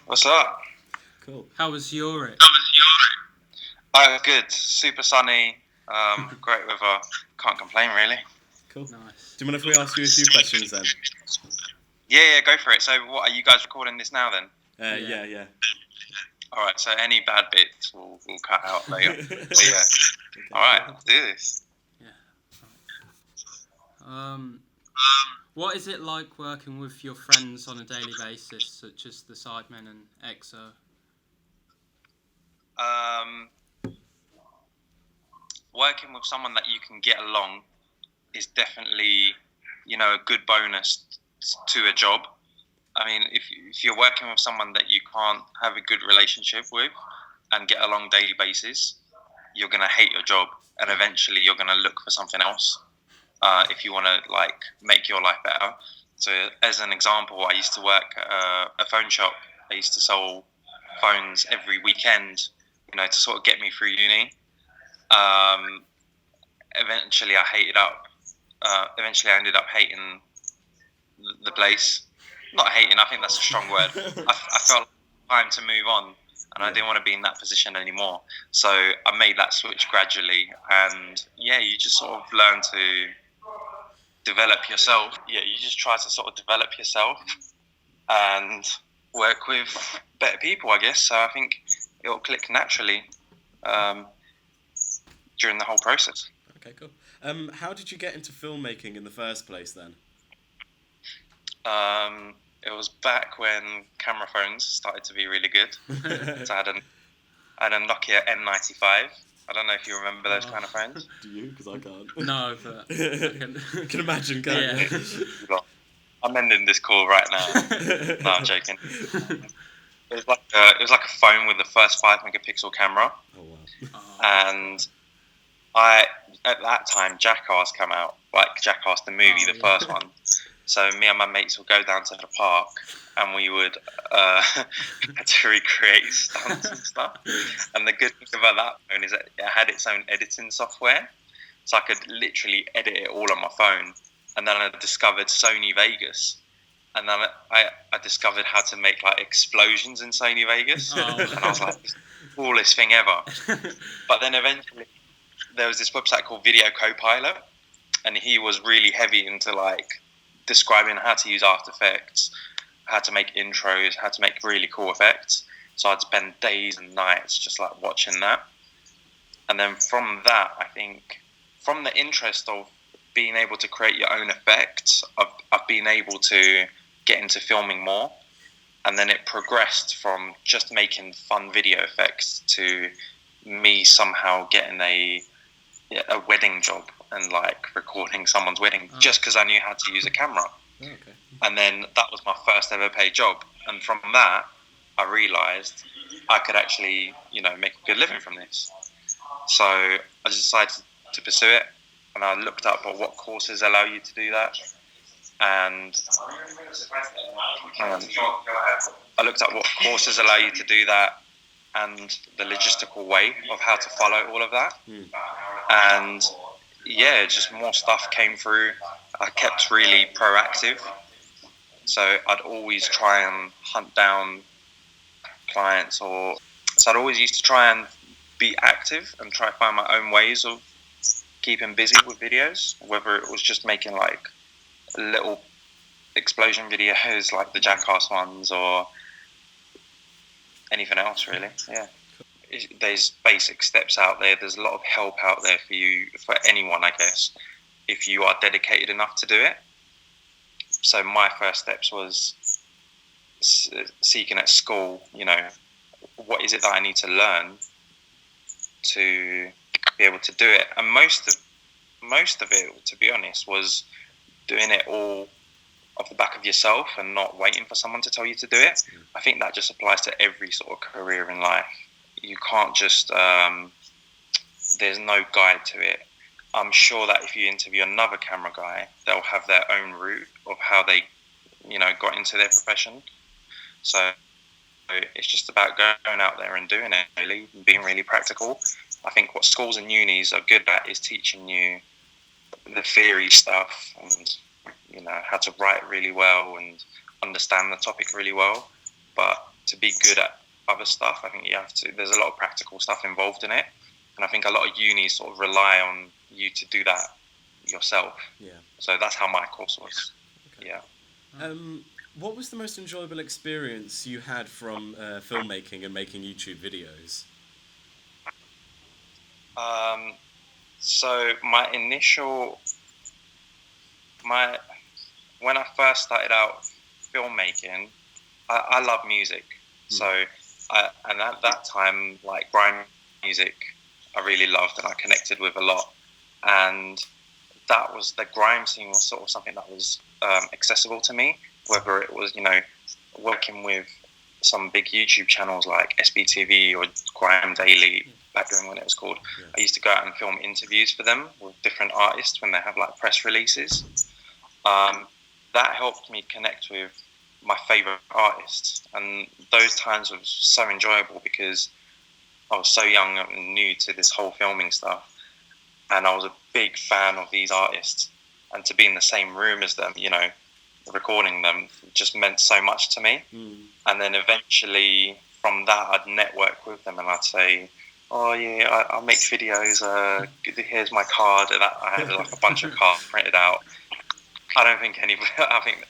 What's up? Cool. How was your it? Oh, good. Super sunny. Great weather. Can't complain, really. Cool. Nice. Do you mind if we ask you a few questions then? Yeah, go for it. So, what are you guys recording this now then? Yeah. All right. So, any bad bits we'll cut out later. But yeah. All right. Let's do this. Yeah. What is it like working with your friends on a daily basis, such as the Sidemen and EXO? Working with someone that you can get along is definitely, a good bonus to a job. I mean, if you're working with someone that you can't have a good relationship with and get along daily basis, you're gonna hate your job, and eventually you're gonna look for something else. If you want to make your life better. So, as an example, I used to work at a phone shop. I used to sell phones every weekend, to sort of get me through uni. Eventually, Eventually, I ended up hating the place. Not hating. I think that's a strong word. I felt time to move on, and I didn't want to be in that position anymore. So I made that switch gradually, and you just sort of learn to develop yourself. Yeah, you just try to sort of develop yourself and work with better people, I guess. So I think it'll click naturally during the whole process. Okay, cool. How did you get into filmmaking in the first place then? It was back when camera phones started to be really good. So I had a Nokia N95. I don't know if you remember those kind of phones. Do you? Because I can't. No, but I can imagine, can't you? I'm ending this call right now. No, I'm joking. It was like a phone with the first 5-megapixel camera. Oh wow! And at that time, Jackass came out, like Jackass the movie, the first one. So me and my mates would go down to the park, and we would to recreate stunts and stuff. And the good thing about that phone is that it had its own editing software, so I could literally edit it all on my phone. And then I discovered Sony Vegas, and then I discovered how to make explosions in Sony Vegas, and I was like, this is the coolest thing ever. But then eventually there was this website called Video Copilot, and he was really heavy into describing how to use After Effects, how to make intros, how to make really cool effects. So I'd spend days and nights just watching that. And then from that, I think from the interest of being able to create your own effects, I've been able to get into filming more. And then it progressed from just making fun video effects to me somehow getting a wedding job and recording someone's wedding just because I knew how to use a camera. Okay. And then that was my first ever paid job. And from that, I realised I could actually, make a good living from this. So I decided to pursue it, and I looked up at what courses allow you to do that. And I looked up what courses allow you to do that and the logistical way of how to follow all of that. And just more stuff came through. I kept really proactive. So I'd always try and hunt down clients, so I'd always used to try and be active and try to find my own ways of keeping busy with videos, whether it was just making little explosion videos like the Jackass ones or anything else really. Yeah. There's basic steps out there. There's a lot of help out there for anyone, I guess, if you are dedicated enough to do it. So my first steps was seeking at school, what is it that I need to learn to be able to do it. And most of it, to be honest, was doing it all off the back of yourself and not waiting for someone to tell you to do it. I think that just applies to every sort of career in life. You can't just, there's no guide to it. I'm sure that if you interview another camera guy, they'll have their own route of how they, got into their profession. So it's just about going out there and doing it, really, and being really practical. I think what schools and unis are good at is teaching you the theory stuff and, how to write really well and understand the topic really well. but to be good at other stuff, I think you have to. There's a lot of practical stuff involved in it, and I think a lot of unis sort of rely on you to do that yourself. Yeah. So that's how my course was. Okay. Yeah. What was the most enjoyable experience you had from filmmaking and making YouTube videos? So when I first started out filmmaking, I love music. So and at that time, like grime music, I really loved and I connected with a lot. And the grime scene was sort of something that was accessible to me, whether it was, working with some big YouTube channels like SBTV or Grime Daily, back then when it was called. Yeah. I used to go out and film interviews for them with different artists when they have like press releases. That helped me connect with my favourite artists, and those times were so enjoyable because I was so young and new to this whole filming stuff, and I was a big fan of these artists, and to be in the same room as them, recording them just meant so much to me. And then eventually from that I'd network with them and I'd say, oh yeah, I'll make videos, here's my card, and I had like a bunch of cards printed out. I think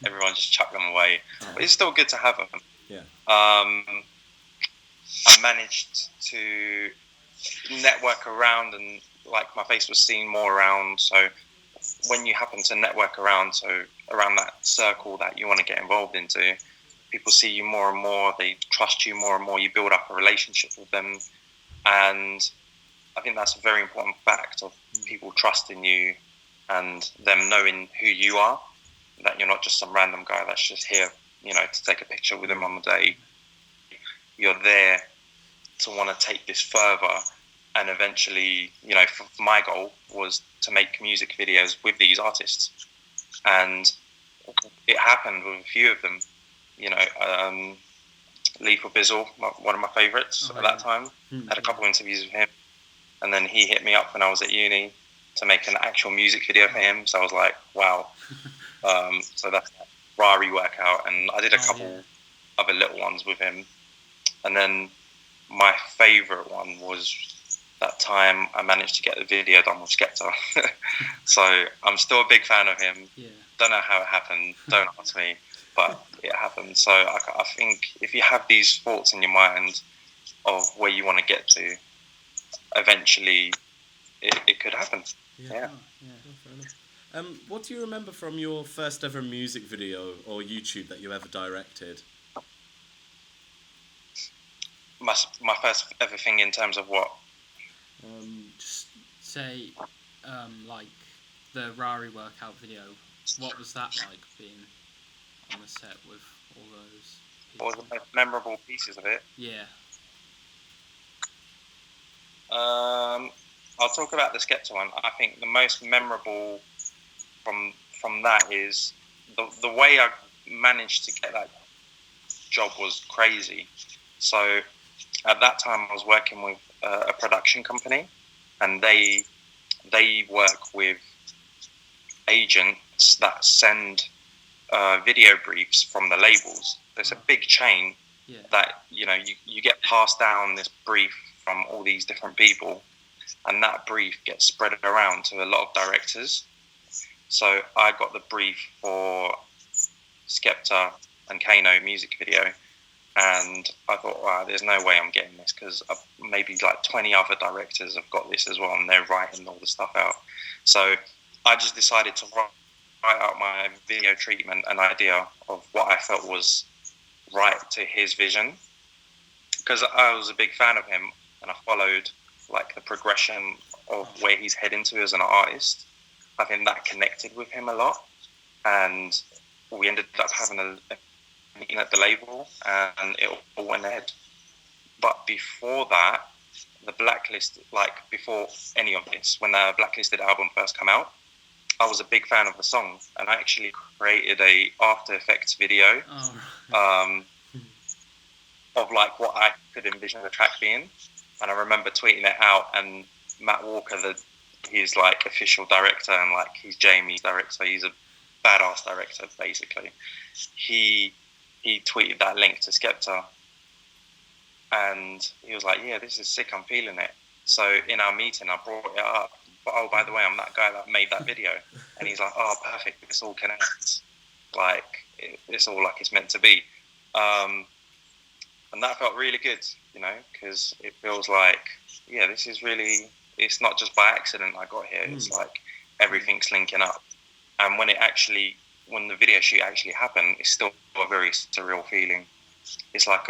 everyone just chucked them away, but it's still good to have them. Yeah. I managed to network around, and like my face was seen more around, so when you happen to network around, so around that circle that you want to get involved into, people see you more and more, they trust you more and more, you build up a relationship with them, and I think that's a very important fact of people trusting you and them knowing who you are, that you're not just some random guy that's just here, to take a picture with them on the day. You're there to want to take this further, and eventually, my goal was to make music videos with these artists, and it happened with a few of them. Lethal Bizzle, one of my favourites at that time, had a couple of interviews with him, and then he hit me up when I was at uni to make an actual music video for him. So I was like, wow. So that's that Rari workout, and I did a couple other little ones with him, and then my favourite one was that time I managed to get the video done with Skepta. So I'm still a big fan of him. Yeah. Don't know how it happened, don't ask me, but it happened. So I think if you have these thoughts in your mind of where you want to get to, eventually it could happen. Yeah. Fair enough. What do you remember from your first ever music video or YouTube that you ever directed? My first ever thing in terms of what? Just say, like the Rari workout video. What was that like being on the set with all those people? What were the most memorable pieces of it? Yeah. I'll talk about the Skepta one. I think the most memorable from that is the way I managed to get that job was crazy. So at that time I was working with a production company, and they work with agents that send video briefs from the labels. There's a big chain that you get passed down this brief from all these different people, and that brief gets spread around to a lot of directors. So I got the brief for Skepta and Kano music video, and I thought, wow, there's no way I'm getting this, because maybe like 20 other directors have got this as well, and they're writing all the stuff out. So I just decided to write out my video treatment, an idea of what I felt was right to his vision, because I was a big fan of him, and I followed like the progression of where he's heading to as an artist. I think that connected with him a lot, and we ended up having a meeting at the label, and it all went ahead. But before that, the Blacklist, like before any of this, when the Blacklisted album first came out, I was a big fan of the song, and I actually created a After Effects video of like what I could envision the track being. And I remember tweeting it out, and Matt Walker, he's like official director, and like he's Jamie's director, he's a badass director basically. He he tweeted that link to Skepta, and he was like, "Yeah, this is sick. I'm feeling it." So in our meeting, I brought it up. But oh, by the way, I'm that guy that made that video, and he's like, "Oh, perfect. This all connects. Like it's all like it's meant to be." And that felt really good, because it feels like, yeah, this is really. It's not just by accident I got here. It's like everything's linking up. And when the video shoot actually happened, it's still a very surreal feeling. It's like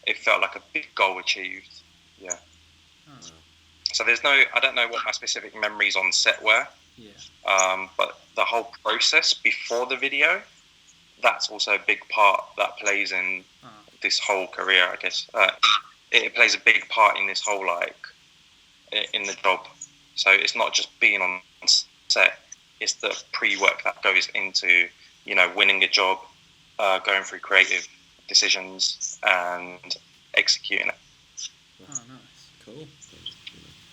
it felt like a big goal achieved. Yeah. Oh. So I don't know what my specific memories on set were. Yeah. But the whole process before the video, that's also a big part that plays in this whole career, I guess. It plays a big part in this whole, in the job. So it's not just being on set, it's the pre-work that goes into, winning a job, going through creative decisions and executing it. Oh, nice. Cool.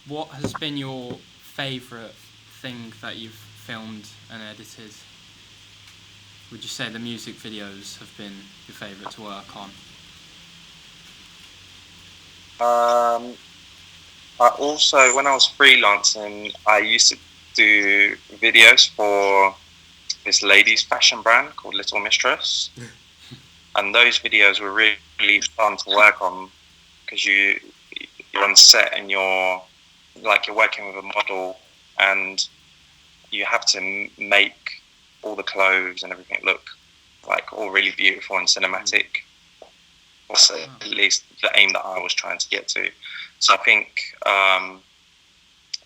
What has been your favourite thing that you've filmed and edited? Would you say the music videos have been your favourite to work on? I also, when I was freelancing, I used to do videos for this ladies' fashion brand called Little Mistress. And those videos were really fun to work on because you're on set and you're working with a model and you have to make all the clothes and everything look like all really beautiful and cinematic. That's at least the aim that I was trying to get to. So I think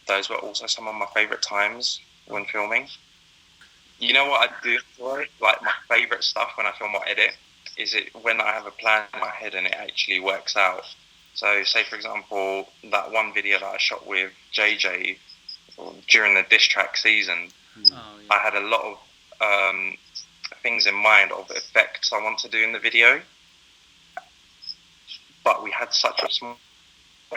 those were also some of my favourite times when filming. You know what I do enjoy? Like my favourite stuff when I film or edit is it when I have a plan in my head and it actually works out. So say for example, that one video that I shot with JJ during the diss track season, I had a lot of things in mind of effects I want to do in the video. But we had such a small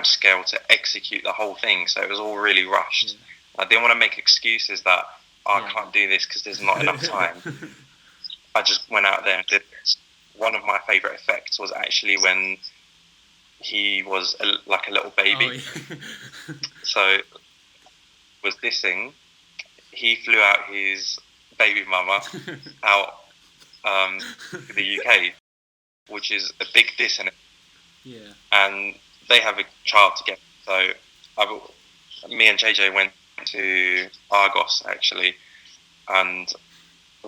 scale to execute the whole thing, so it was all really rushed. I didn't want to make excuses that I can't do this because there's not enough time. I just went out there and did this. One of my favourite effects was actually when he was like a little baby. So was dissing. He flew out his baby mama out to the UK, which is a big diss in it. Yeah. And they have a child together. So me and JJ went to Argos actually, and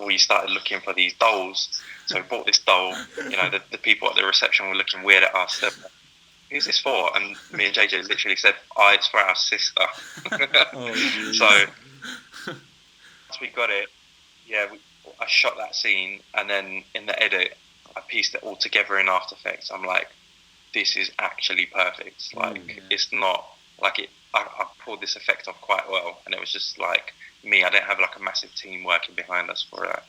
we started looking for these dolls. So we bought this doll. The people at the reception were looking weird at us. Said, "Who's this for?" And me and JJ literally said, "Oh, it's for our sister." So once we got it, I shot that scene, and then in the edit, I pieced it all together in After Effects. I'm like, this is actually perfect. Like, it's not like it. I pulled this effect off quite well, and it was just like me. I didn't have like a massive team working behind us for that.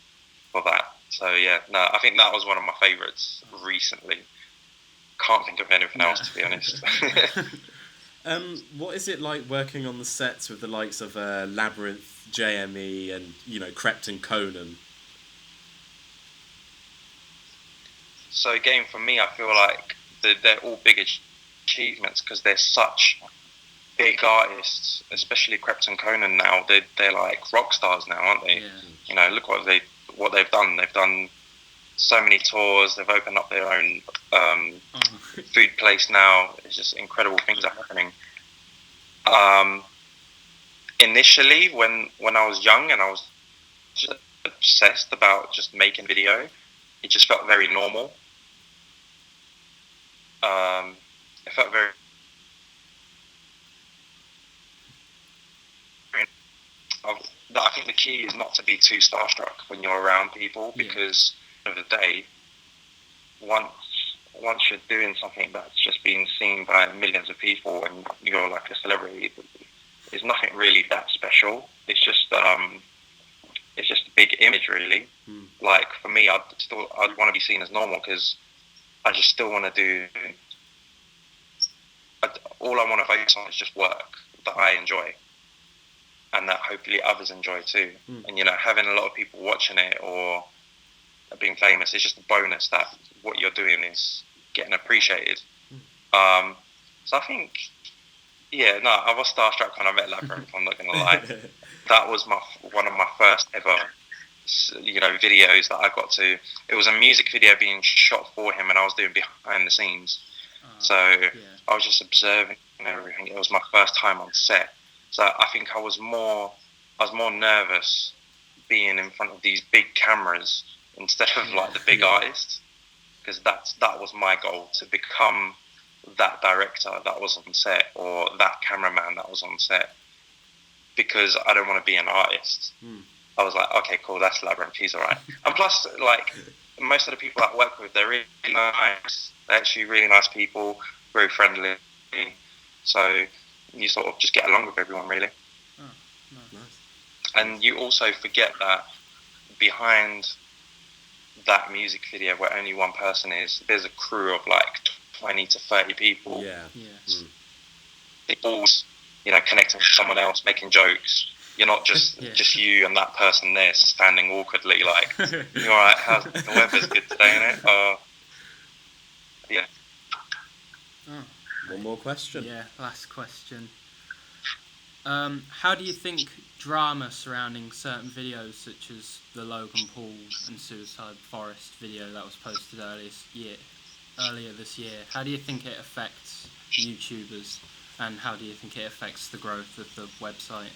So I think that was one of my favourites recently. Can't think of anything else, to be honest. What is it like working on the sets with the likes of Labyrinth, JME, and Krept and Conan? So again, for me, I feel like they're all big achievements because they're such big artists, especially Krept and Conan now. They're like rock stars now, aren't they? Yeah. Look what they've done. They've done so many tours. They've opened up their own food place now. It's just incredible things are happening. Initially, when I was young and I was just obsessed about just making video, it just felt very normal. It felt very. I think the key is not to be too starstruck when you're around people, because at the end of the day, once you're doing something that's just being seen by millions of people and you're like a celebrity, there's nothing really that special. It's just a big image, really. Like for me, I'd want to be seen as normal because I just still want to do. All I want to focus on is just work that I enjoy, and that hopefully others enjoy too. And having a lot of people watching it or being famous. It's just a bonus that what you're doing is getting appreciated. So I think, I was starstruck when I met Labyrinth. I'm not gonna lie. That was one of my first ever, videos that I got to. It was a music video being shot for him, and I was doing behind the scenes. So I was just observing everything. It was my first time on set, so I think I was more nervous being in front of these big cameras instead of like the big artists, because that was my goal, to become that director that was on set, or that cameraman that was on set, because I don't want to be an artist. I was like, okay, cool, that's Labyrinth, he's alright. And plus, like, most of the people I work with, they're really nice. They're actually really nice people, very friendly. So you sort of just get along with everyone, really. Oh, nice. And you also forget that behind that music video where only one person is, there's a crew of like 20 to 30 people. They always, connecting with someone else, making jokes. You're not just you and that person there standing awkwardly like, you alright, how's the weather's good today, innit? One more question. Yeah, last question. How do you think drama surrounding certain videos, such as the Logan Paul and Suicide Forest video that was posted earlier this year, how do you think it affects YouTubers, and how do you think it affects the growth of the website?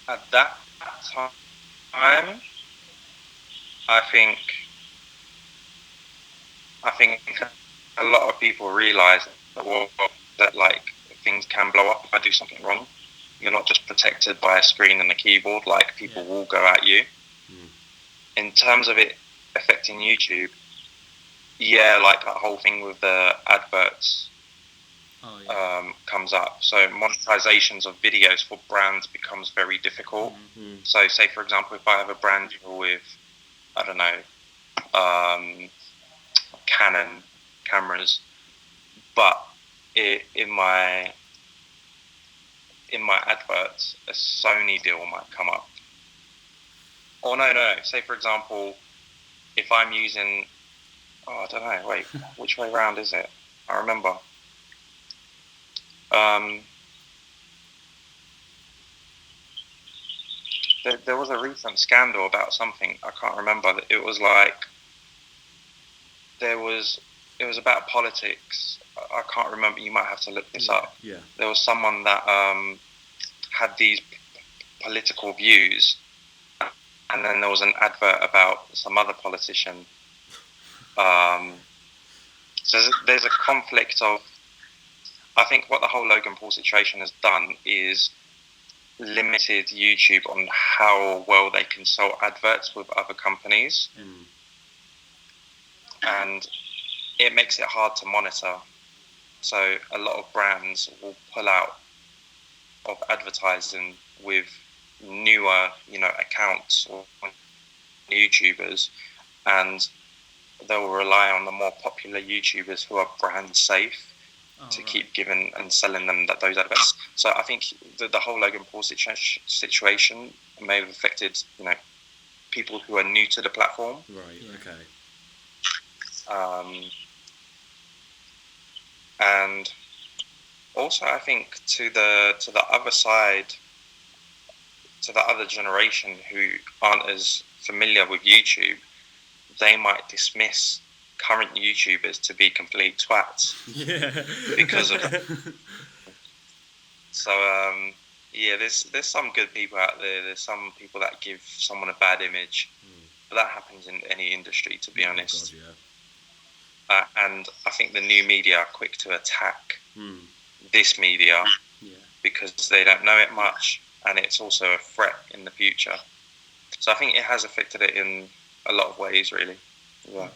At that time, I think a lot of people realise that like things can blow up if I do something wrong. You're not just protected by a screen and a keyboard. Like, people will go at you. In terms of it affecting YouTube, like that whole thing with the adverts comes up. So monetizations of videos for brands becomes very difficult. So say, for example, if I have a brand deal with, I don't know, Canon cameras, but in my adverts, a Sony deal might come up. Or no. Say, for example, if I'm using, I don't know, wait, which way round is it? I remember. There was a recent scandal about something, I can't remember. It was like, it was about politics. I can't remember, you might have to look this up. There was someone that had these political views, and then there was an advert about some other politician. So there's a conflict of, I think what the whole Logan Paul situation has done is limited YouTube on how well they can sell adverts with other companies. And it makes it hard to monitor. So a lot of brands will pull out of advertising with newer, accounts or YouTubers, and they'll rely on the more popular YouTubers who are brand safe to keep giving and selling them those adverts. So I think the whole Logan Paul situation may have affected, people who are new to the platform. Right. Okay. And also, I think to the other side, to the other generation who aren't as familiar with YouTube, they might dismiss current YouTubers to be complete twats. Because of so there's some good people out there. There's some people that give someone a bad image. But that happens in any industry, to be honest. God, and I think the new media are quick to attack this media because they don't know it much, and it's also a threat in the future. So I think it has affected it in a lot of ways, really. Yeah.